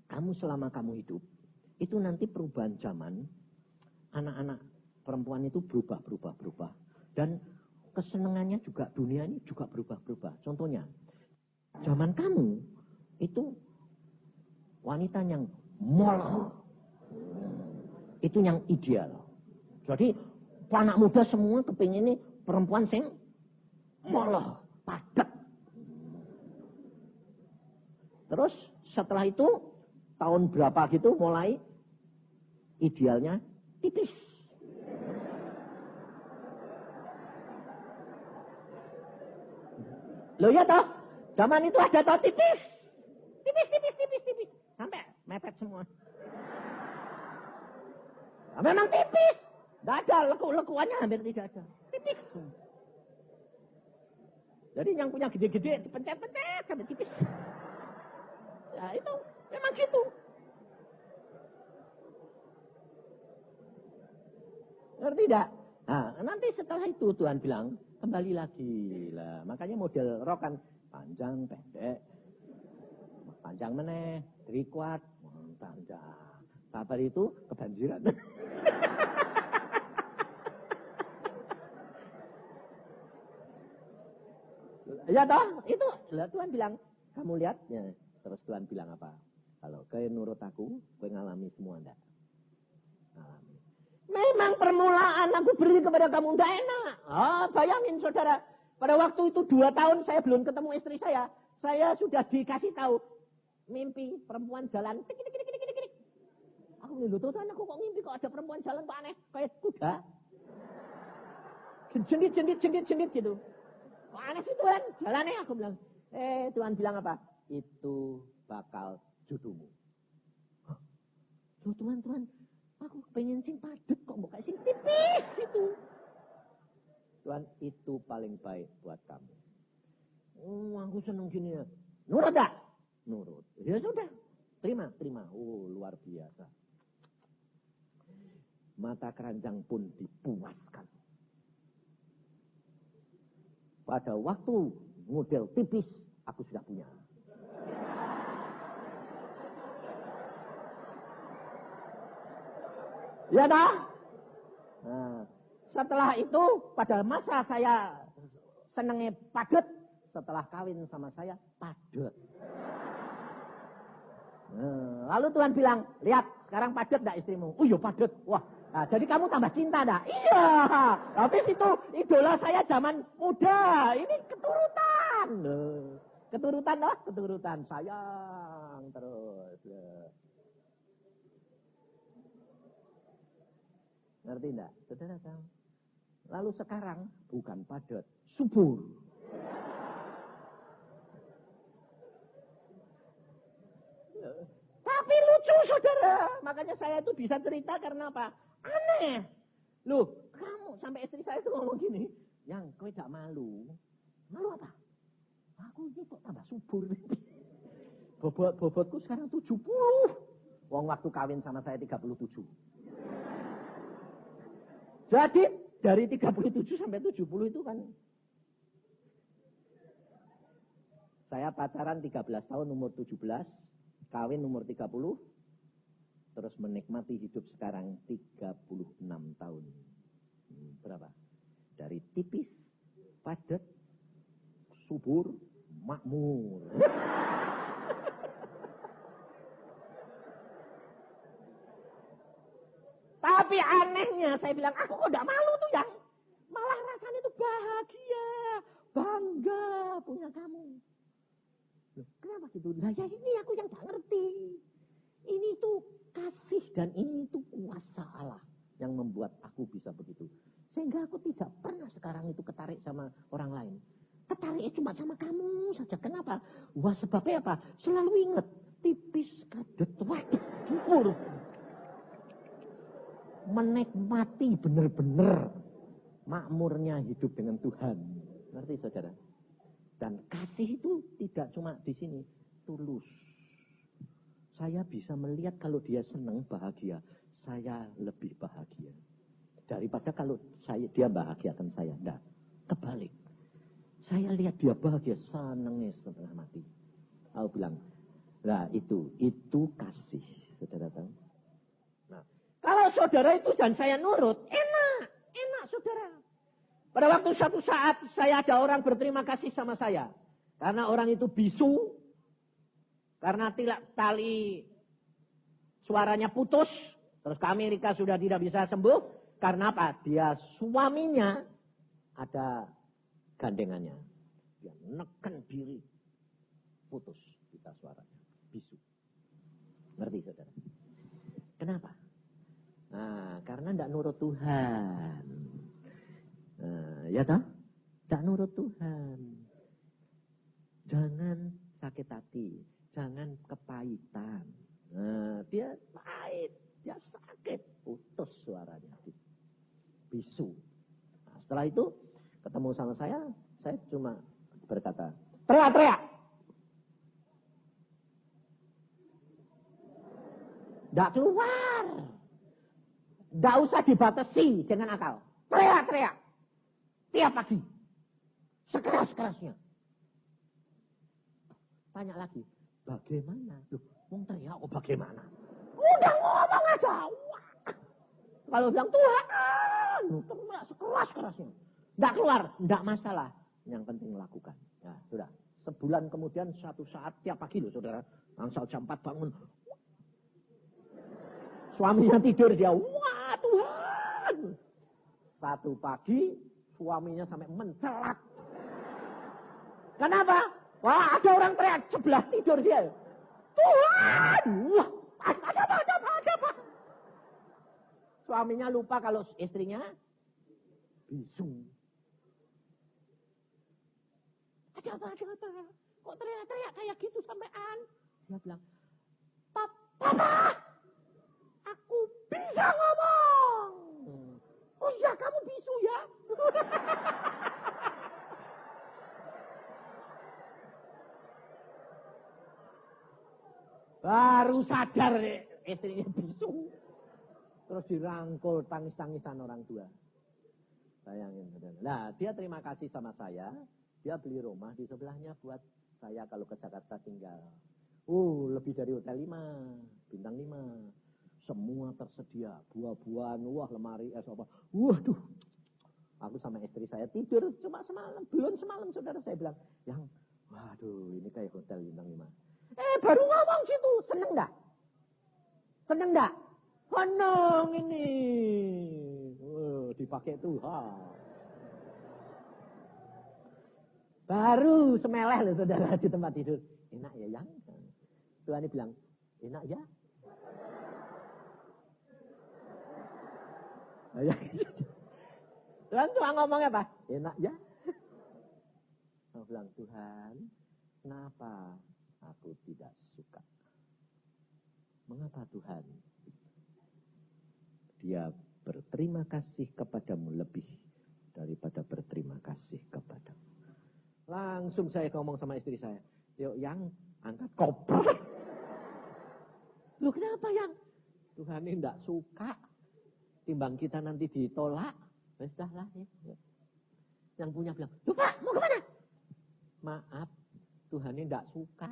Kamu selama kamu hidup, itu nanti perubahan zaman, anak-anak perempuan itu berubah. Dan kesenangannya juga, dunia ini juga berubah. Contohnya, zaman kamu itu wanita yang moral. Itu yang ideal. Jadi anak muda semua kepingin ini perempuan sing moral, padat. Terus setelah itu tahun berapa gitu mulai idealnya tipis.
Loh ya toh, zaman itu ada toh tipis. Tipis. Sampai mepet semua. Nah, memang tipis. Tidak ada, lekuannya hampir tidak ada. Tipis. Jadi yang punya gede-gede dipencet-pencet sampai tipis. Ya itu memang gitu. Ngerti tidak? Nah, nanti setelah itu Tuhan bilang, kembali lagi lah. Makanya model rok kan panjang, pendek. Panjang meneh, kuat, panjang. Kabar itu kebanjiran. Ya toh, itu lah Tuhan bilang, kamu lihat ya. Terus Tuhan bilang apa? Kalau kau nurut aku, kau ngalami semua enggak? Ngalami. Memang permulaan aku beri kepada kamu enggak enak. Bayangin saudara, pada waktu itu 2 tahun saya belum ketemu istri saya. Saya sudah dikasih tahu mimpi perempuan jalan. Tik. Aku bilang, Tuhan aku kok mimpi kok ada perempuan jalan kok aneh. Kayak kuda. Jendit gitu. Kok aneh sih Tuhan? Jalannya aku bilang. Tuhan bilang apa? Itu bakal jodohmu. Loh Tuhan. Aku pengen sing padet kok mau sing tipis gitu. Tuhan itu paling baik buat kamu. Aku seneng gini ya. Nurut gak? Nurut. Ya sudah. Terima. Luar biasa. Mata keranjang pun dipuaskan. Pada waktu model tipis, aku sudah punya. Ya dah. Nah, setelah itu, pada masa saya senengnya padet, setelah kawin sama saya, padet. Lalu Tuhan bilang, lihat sekarang padet gak istrimu? Oh iya padet. Wah, nah, jadi kamu tambah cinta dah? Iya. Habis itu idola saya zaman muda. Ini keturutan. Keturutan sayang terus. Ngerti enggak? Saudara tahu. Lalu sekarang bukan padet, subur. Tapi lucu saudara. Makanya saya itu bisa cerita karena apa? Aneh. Loh, kamu sampai istri saya itu ngomong gini. Yang kowe gak malu. Malu apa? Aku ini kok tambah subur. Bobotku sekarang 70. Wong waktu kawin sama saya 37. Jadi dari 37 sampai 70 itu kan. Saya pacaran 13 tahun umur 17. Kawin umur 30, terus menikmati hidup sekarang 36 tahun. Berapa? Dari tipis, padat, subur, makmur. Tapi anehnya saya bilang, aku kok gak malu tuh yang. Malah rasanya itu bahagia, bangga punya kamu. Kenapa gitu? Nah ya ini aku yang gak ngerti. Ini tuh kasih dan ini tuh kuasa Allah yang membuat aku bisa begitu. Sehingga aku tidak pernah sekarang itu ketarik sama orang lain. Ketarik cuma sama kamu saja. Kenapa? Wah sebabnya apa? Selalu ingat. Tipis, kadet, waduh, syukur. Menikmati benar-benar makmurnya hidup dengan Tuhan. Ngerti saudara? Dan kasih itu tidak cuma di sini, tulus. Saya bisa melihat kalau dia senang, bahagia, saya lebih bahagia. Daripada kalau dia bahagiakan saya. Enggak, kebalik. Saya lihat dia bahagia, senangnya setengah mati. Aku bilang, nah itu kasih. Saudara tahu? Nah, kalau saudara itu dan saya nurut, enak saudara. Pada waktu suatu saat saya ada orang berterima kasih sama saya. Karena orang itu bisu. Karena tali suaranya putus. Terus ke Amerika sudah tidak bisa sembuh. Karena apa? Dia suaminya ada gandengannya. Dia neken diri. Putus kita suaranya. Bisu. Ngerti saudara? Kenapa? Nah, karena tidak nurut Tuhan. Ya toh? Tak nurut Tuhan.
Jangan sakit hati, jangan kepahitan. Nah, dia pahit, dia sakit, putus suaranya, bisu. Nah, setelah itu ketemu sama saya cuma berkata, teriak-teriak. Nggak keluar. Nggak usah dibatasi dengan akal. Teriak-teriak. Tiap pagi. Sekeras-kerasnya. Tanya lagi, bagaimana? Loh, mau teriak kok bagaimana? Udah ngomong aja. Wah. Kalau bilang Tuhan, teriak sekeras-kerasnya. Nggak keluar, nggak masalah. Yang penting lakukan. Ya, sudah. Sebulan kemudian suatu saat tiap pagi loh saudara. Langsung jam 4 bangun. Suaminya tidur dia, wah Tuhan. Satu pagi suaminya sampai mencelat. Kenapa? Wah ada orang teriak sebelah tidur dia. Tuhan, wah ada apa? Suaminya lupa kalau istrinya bisu. Ada apa? Kok teriak-teriak kayak gitu sampean? Dia bilang, Papa, aku bisa ngomong. Oh iya, kamu bisu ya? Baru sadar istrinya bisu. Terus dirangkul tangis-tangisan orang tua. Bayangin. Nah, dia terima kasih sama saya. Dia beli rumah di sebelahnya buat saya kalau ke Jakarta tinggal. Lebih dari hotel 5, bintang 5. Semua tersedia, buah-buahan, wah lemari es apa. Waduh. Aku sama istri saya tidur cuma semalam, belum semalam saudara saya bilang, yang waduh ini kayak hotel bintang 5. Baru ngomong situ, seneng enggak? Seneng enggak? Seneng ini. Dipakai Tuhan. Baru semeleh loh saudara di tempat tidur. Enak ya yang? Tuhan ini bilang, enak ya? Tuhan cuma ngomongnya apa? Enak ya? Aku bilang, Tuhan, kenapa aku tidak suka? Mengapa Tuhan? Dia berterima kasih kepadamu lebih daripada berterima kasih kepadamu. Langsung saya ngomong sama istri saya, yuk yang angkat koper. Loh kenapa yang? Tuhan ini tidak suka. Timbang kita nanti ditolak. Sudah lah ya. Yang punya bilang, loh Pak mau kemana? Maaf, Tuhan ini tidak suka.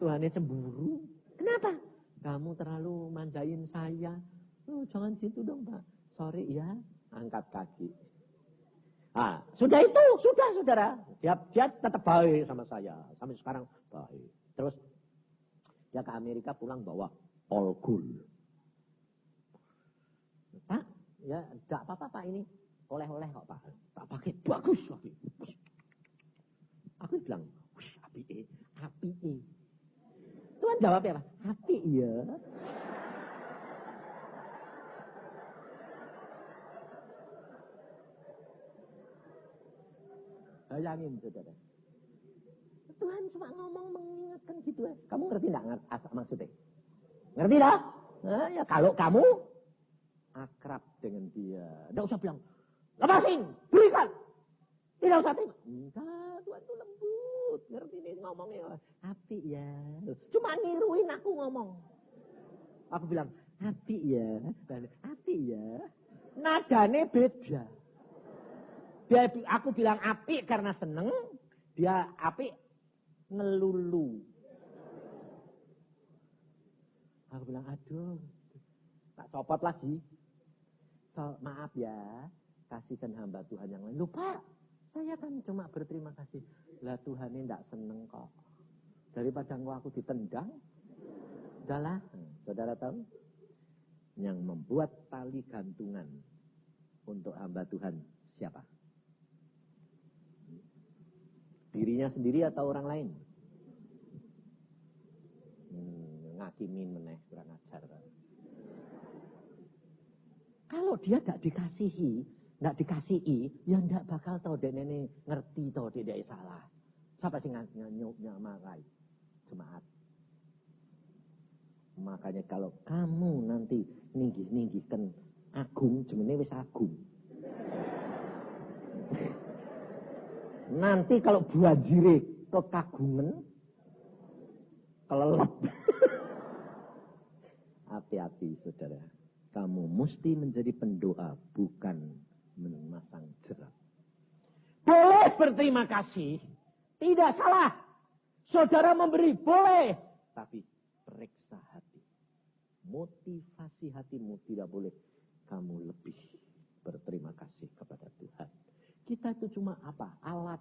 Tuhan ini cemburu. Kenapa? Kamu terlalu manjain saya. Jangan gitu dong Pak. Sorry ya, angkat kaki. Sudah itu, sudah saudara. Dia tetap baik sama saya. Sampai sekarang baik. Terus dia ke Amerika pulang bawa olgul. Pak, ya enggak apa-apa Pak ini. Oleh-oleh kok Pak. Tak pakai, bagus. Aku bilang, api. Tuhan jawabnya apa? Api ya. Bayangin saudara. Tuhan cuma ngomong mengingatkan gitu ya. Kamu ngerti enggak maksudnya? Ngerti dah? Nah, ya kalau kamu akrab dengan dia. Enggak usah bilang, lepasin, berikan. Tidak usah terima. Enggak, Tuhan itu lembut. Ngerti nih ngomongnya. Api ya. Cuma niruin aku ngomong. Aku bilang, api ya. Api ya. Nadanya beda. Aku bilang api karena seneng. Dia api ngelulu. Aku bilang, aduh. Tak copot lagi. Maaf ya. Kasihkan hamba Tuhan yang lain. Lupa. Saya kan cuma berterima kasih. Lah Tuhan ini tidak seneng kok. Daripada aku ditendang. Udahlah. Saudara tahu? Yang membuat tali gantungan untuk hamba Tuhan siapa? Dirinya sendiri atau orang lain? Ngakimin meneh kurang ajar. Kalau dia tidak dikasihi, ya tidak bakal tahu dia ini ngerti tahu dia salah.
Siapa sih nyamarai? Jemaat. Makanya kalau kamu nanti ninggih-ninggihkan agung, jenenge wis agung. Nanti kalau banjire kekagungan, kelelep. Hati-hati saudara. Kamu mesti menjadi pendoa, bukan memasang jerat. Boleh berterima kasih. Tidak salah. Saudara memberi, boleh. Tapi periksa hati. Motivasi hatimu tidak boleh. Kamu lebih berterima kasih kepada Tuhan. Kita itu cuma apa? Alat.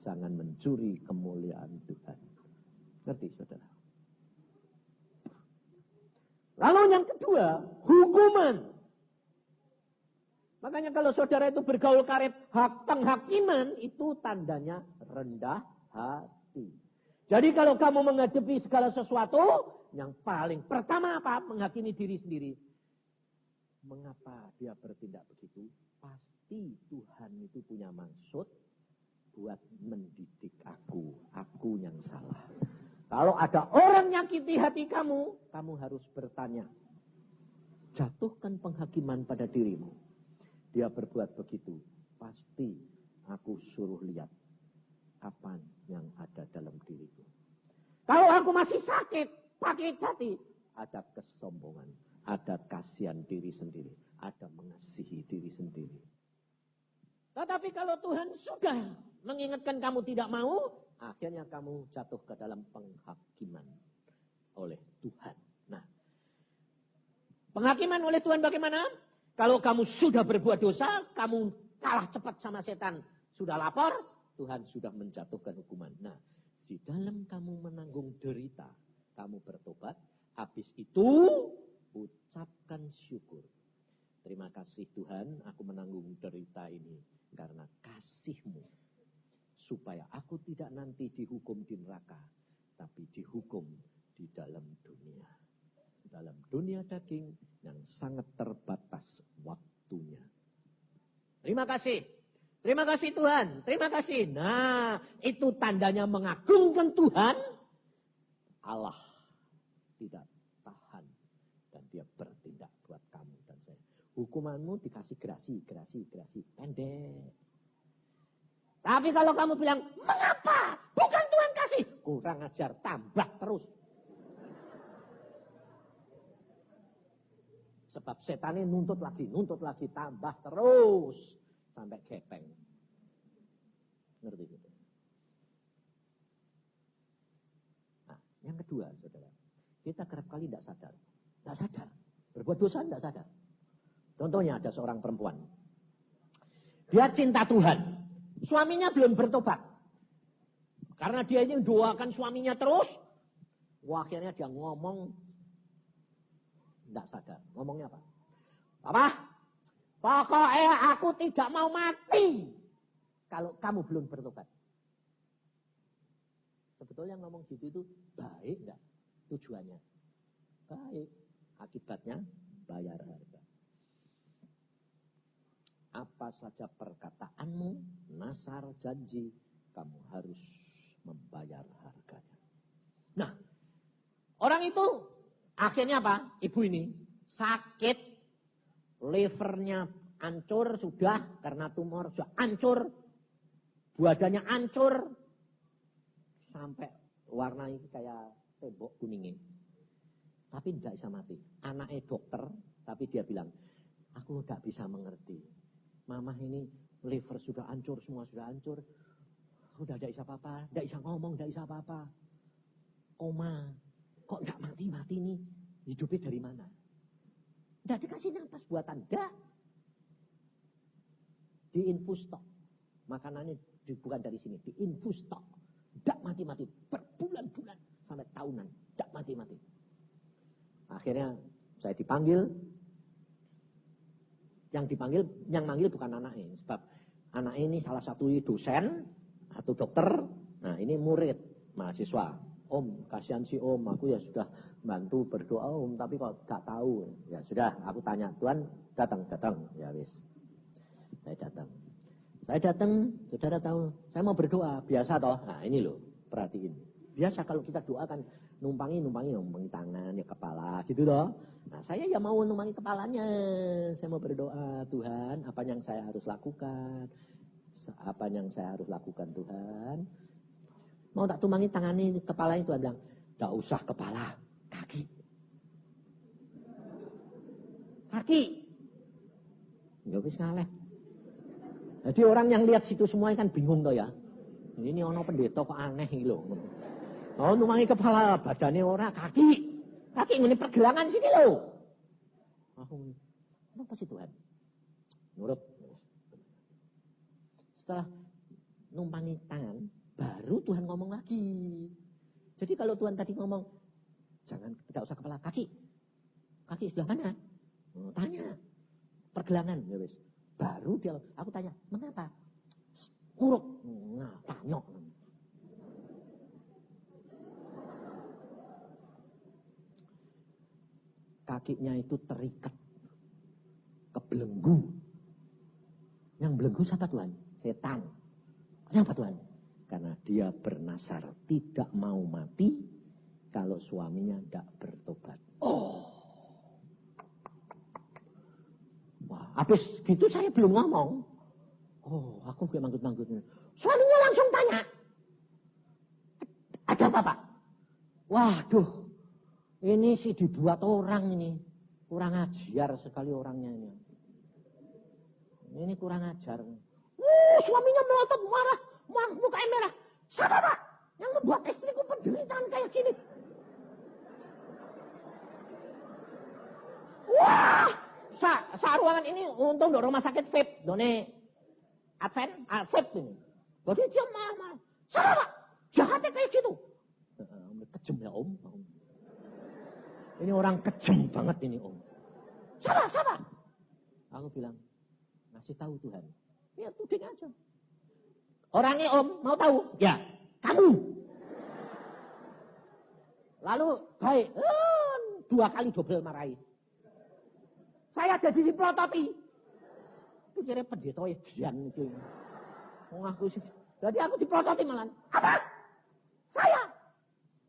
Jangan mencuri kemuliaan Tuhan. Ngerti saudara? Lalu yang kedua, hukuman. Makanya kalau saudara itu bergaul karib penghakiman, itu tandanya rendah hati. Jadi kalau kamu menghadapi segala sesuatu, yang paling pertama apa? Menghakimi diri sendiri. Mengapa dia bertindak begitu? Pasti Tuhan itu punya maksud buat mendidik aku. Aku yang salah. Kalau ada orang nyakiti hati kamu, kamu harus bertanya. Jatuhkan penghakiman pada dirimu. Dia berbuat begitu, pasti aku suruh lihat apa yang ada dalam diriku. Kalau aku masih sakit hati, ada kesombongan, ada kasihan diri sendiri, ada mengasihi diri sendiri. Tetapi kalau Tuhan sudah mengingatkan kamu tidak mau, akhirnya kamu jatuh ke dalam penghakiman oleh Tuhan. Nah, penghakiman oleh Tuhan bagaimana? Kalau kamu sudah berbuat dosa, kamu kalah cepat sama setan. Sudah lapor, Tuhan sudah menjatuhkan hukuman. Nah, di dalam kamu menanggung derita, kamu bertobat. Habis itu, ucapkan syukur. Terima kasih Tuhan, aku menanggung derita ini. Karena kasih-Mu. Supaya aku tidak nanti dihukum di neraka. Tapi dihukum di dalam dunia. Dalam dunia daging yang sangat terbatas waktunya. Terima kasih. Terima kasih Tuhan. Terima kasih. Nah, itu tandanya mengagungkan Tuhan. Allah tidak tahan. Dan dia bertindak buat kamu dan saya. Hukumanmu dikasih gerasi. Pendek. Tapi kalau kamu bilang, mengapa? Bukan Tuhan kasih. Kurang ajar, tambah terus. Sebab setannya nuntut lagi, tambah terus. Sampai gepeng. Ngerti gitu. Nah, yang kedua, saudara. Kita kerap kali tidak sadar. Tidak sadar. Berbuat dosa tidak sadar. Contohnya ada seorang perempuan. Dia cinta Tuhan. Suaminya belum bertobat. Karena dia ini doakan suaminya terus. Wah, akhirnya dia ngomong. Tidak sadar. Ngomongnya apa? Papa, pokoknya aku tidak mau mati. Kalau kamu belum bertobat. Sebetulnya ngomong gitu itu baik enggak? Tujuannya. Baik. Akibatnya bayar harga. Apa saja perkataanmu, nasar janji, kamu harus membayar harganya. Nah, orang itu akhirnya apa? Ibu ini sakit, livernya hancur sudah karena tumor sudah hancur, badannya hancur sampai warna ini kayak tembok kuningnya. Tapi tidak bisa mati. Anaknya dokter, tapi dia bilang, aku tidak bisa mengerti. Mama ini liver sudah hancur, semua sudah hancur. Udah tidak bisa apa-apa, tidak bisa ngomong, tidak bisa apa-apa. Koma. Kok enggak mati-mati nih? Hidupnya dari mana? Enggak dikasih nafas buatan. Enggak. Diinfus tok. Makanannya bukan dari sini. Diinfus tok. Enggak mati-mati. Berbulan-bulan. Sampai tahunan. Enggak mati-mati. Akhirnya saya dipanggil. Yang manggil bukan anaknya. Sebab anaknya ini salah satu dosen atau dokter. Nah ini murid, mahasiswa. Om, kasihan si Om, aku ya sudah bantu berdoa Om, tapi kok gak tahu. Ya sudah, aku tanya, Tuhan datang. Ya wis. Saya datang.
Saya datang, saudara tahu, saya mau berdoa, biasa toh. Nah ini loh, perhatiin. Biasa kalau kita doakan, numpangi tangan, ya kepala, gitu toh. Nah saya ya mau numpangi kepalanya, saya mau berdoa, Tuhan, apa yang saya harus lakukan? Apa yang saya harus lakukan Tuhan? Mau tak tumpangi tangannya, kepala itu, Tuhan bilang, tidak usah kepala, kaki. Kaki. Ya wis ngaleh. Jadi orang yang lihat situ semua kan bingung toh ya. Ini ono pendeta kok aneh iki lho. Oh, numangi kepala, badannya ora, kaki. Kaki ngene pergelangan sini lho. Aku apa sih Tuhan? Nurut. Setelah numpangi tangan, baru Tuhan ngomong lagi. Jadi kalau Tuhan tadi ngomong, tidak usah kepala, kaki. Kaki sebelah mana? Oh, tanya. Pergelangan, ya wis. Baru dia, aku tanya, mengapa? Kuruk. Nah, tanyok. Kakinya itu terikat ke belenggu. Yang belenggu siapa Tuhan? Setan. Kenapa Tuhan? Karena dia bernasar tidak mau mati kalau suaminya tidak bertobat. Oh. Wah, habis gitu saya belum ngomong. Oh, aku kayak manggut-manggut. Suaminya langsung tanya. Ada apa, Pak? Waduh, ini sih dibuat orang ini. Kurang ajar sekali orangnya ini. Ini kurang ajar. Suaminya melotot marah, mukanya merah. Siapa, Pak? Yang membuat istriku penderitaan kayak gini. Wah, ruangan ini untung do rumah sakit VIP, done Advent ini. Jadi dia marah. Siapa, Pak? Jahatnya kayak gitu. Kejem ya Om. Ini orang kejem banget ini Om. Siapa? Aku bilang, ngasih tahu Tuhan. Ya tuding aja. Orangnya Om, mau tahu? Ya, kamu. Lalu, baik, 2 kali double marahi. Saya jadi diplototi. Itu kira pendeta edian itu. Aku sih. Jadi aku diplototi malah. Apa? Saya.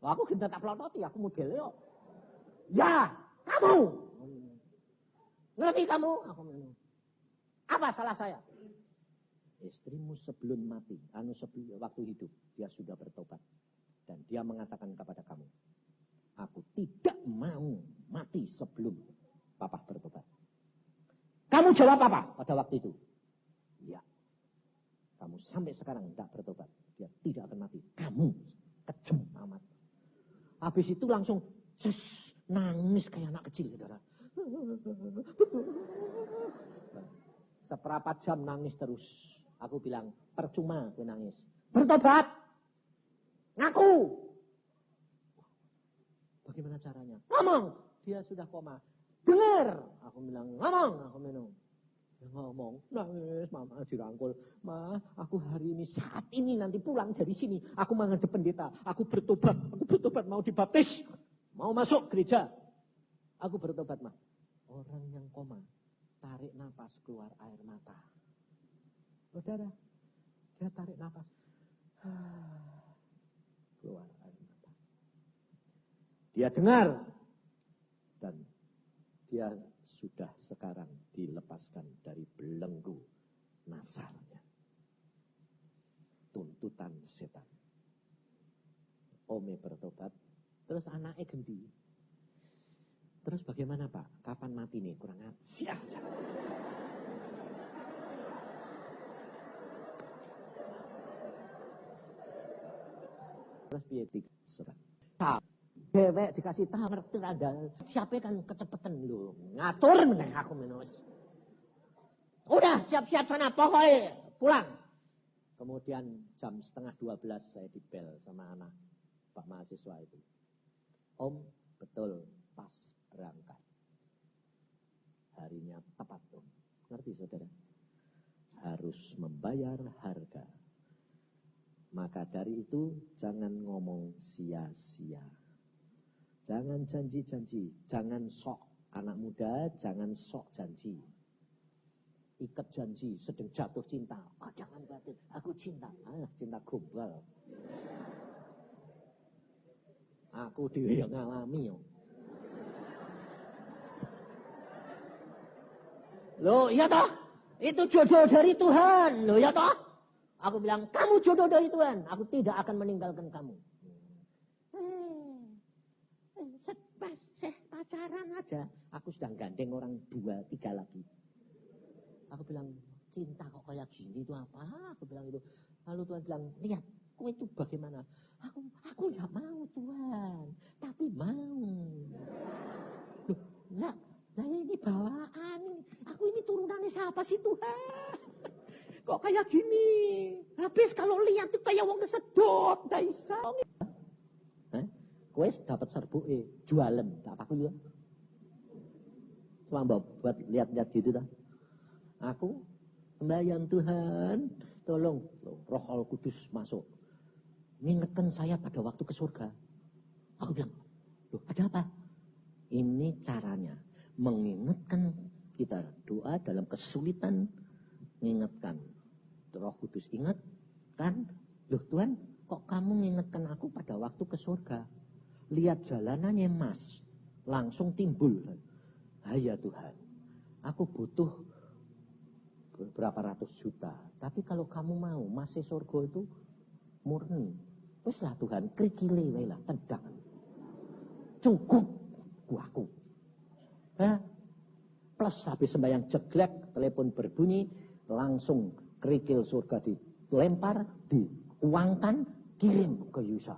Wah, aku gendut tak plototi, aku modelnya. Ya, kamu. Ngerti kamu? Aku minum. Apa salah saya? Istrimu sebelum mati, sebelum waktu hidup, dia sudah bertobat. Dan dia mengatakan kepada kamu, aku tidak mau mati sebelum papa bertobat. Kamu jawab apa pada waktu itu? Ya. Kamu sampai sekarang tidak bertobat. Dia tidak akan mati. Kamu kejem amat. Habis itu langsung nangis kayak anak kecil, saudara. Seperempat jam nangis terus. Aku bilang, percuma gue nangis. Bertobat. Ngaku. Bagaimana caranya? Ngomong. Dia sudah koma. Dengar. Aku bilang, ngomong. Aku minum. Dia ngomong, nangis. Mama dirangkul. Ma, aku hari ini, saat ini nanti pulang dari sini. Aku menghadap pendeta. Aku bertobat. Mau dibaptis. Mau masuk gereja. Aku bertobat, Ma. Orang yang koma. Tarik napas, keluar air mata. Saudara, dia tarik napas. Keluar air mata. Dia dengar. Dan dia sudah sekarang dilepaskan dari belenggu nasarnya. Tuntutan setan. Ome bertobat. Terus anaknya gendi. Terus bagaimana Pak? Kapan mati nih? Kurang ajar. Terus piye surat. Dewek dikasih tahu ngerti ada. Siapa kan kecepetan lu. Ngatur nih aku minus. Udah siap-siap sana pokoknya pulang. Kemudian jam 11:30 saya dibel sama anak Pak mahasiswa itu. Om, betul pas berangkat. Harinya tepat Om. Ngerti saudara? Harus membayar harga. Maka dari itu jangan ngomong sia-sia. Jangan janji-janji. Jangan sok. Anak muda jangan sok janji. ikat janji, sedang jatuh cinta. Oh, jangan khawatir, aku cinta. Cinta gombal. Aku dhewe yang ngalami yo. Loh, iya toh? Itu jodoh dari Tuhan. Loh, ya toh? Aku bilang, kamu jodoh dari Tuhan. Aku tidak akan meninggalkan kamu. Pacaran aja. Aku sedang gandeng orang 2-3 lagi. Aku bilang, cinta kok kayak gini itu apa? Aku bilang itu. Lalu Tuhan bilang, lihat, kau itu bagaimana? Aku nggak mau Tuhan, tapi mau. Loh, nah ini bawaan. Aku ini turunannya siapa sih Tuhan? Kok kayak gini? Habis kalau lihat tuh kayak wong kesedot, ndak iso. Kowe dapat serbuke jualan, tak apa juga. Cuma buat lihat-lihat gitu dah. Aku sembahyang Tuhan, tolong Roh Al-Kudus masuk. Mengingatkan saya pada waktu ke surga. Aku bilang, loh ada apa? Ini caranya. Mengingatkan kita doa dalam kesulitan. Mengingatkan. Roh Kudus ingatkan. Loh Tuhan, kok kamu mengingatkan aku pada waktu ke surga? Lihat jalanannya Mas. Langsung timbul. Ya Tuhan, aku butuh berapa ratus juta. Tapi kalau kamu mau, masih surga itu murni. Wes lah Tuhan, krikile wae lah, tendang. Cukup aku. Plus habis sembahyang jeglek, telepon berbunyi, langsung kerikil surga dilempar, diuangkan, kirim ke Yusa.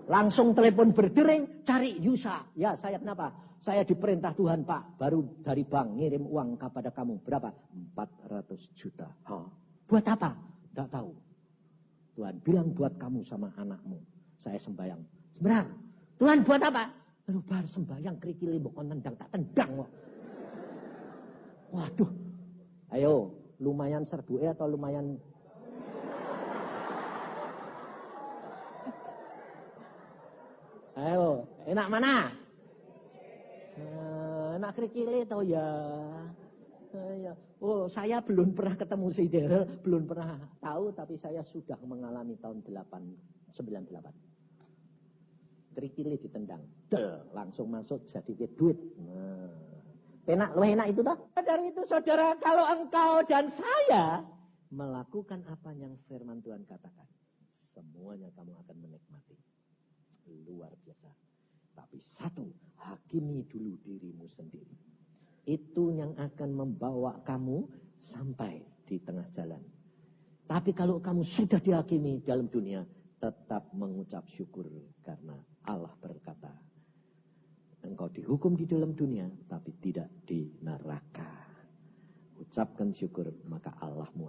Langsung telepon berdering, cari Yusa. Ya saya kenapa? Saya diperintah Tuhan Pak, baru dari bank ngirim uang kepada kamu. Berapa? 400 juta. Buat apa? Tidak tahu. Tuhan bilang buat kamu sama anakmu. Saya sembahyang. Sebentar. Tuhan buat apa? Lalu bar sembahyang kerikil mbok tendang, tak tendang kok. Waduh. Ayo, lumayan serbuke atau lumayan ayo, enak mana? Enak kerikil tau ya. Oh, saya belum pernah ketemu si Daryl, belum pernah tahu, tapi saya sudah mengalami tahun 98. Kerikil ditendang, langsung masuk jadi duit. Enak, enak itu toh. Dari itu saudara, kalau engkau dan saya melakukan apa yang firman Tuhan katakan, semuanya kamu akan menikmati. Luar biasa. Tapi satu, hakimi dulu dirimu sendiri. Itu yang akan membawa kamu sampai di tengah jalan. Tapi kalau kamu sudah dihakimi dalam dunia, tetap mengucap syukur karena Allah berkata, engkau dihukum di dalam dunia, tapi tidak di neraka. Ucapkan syukur, maka Allahmu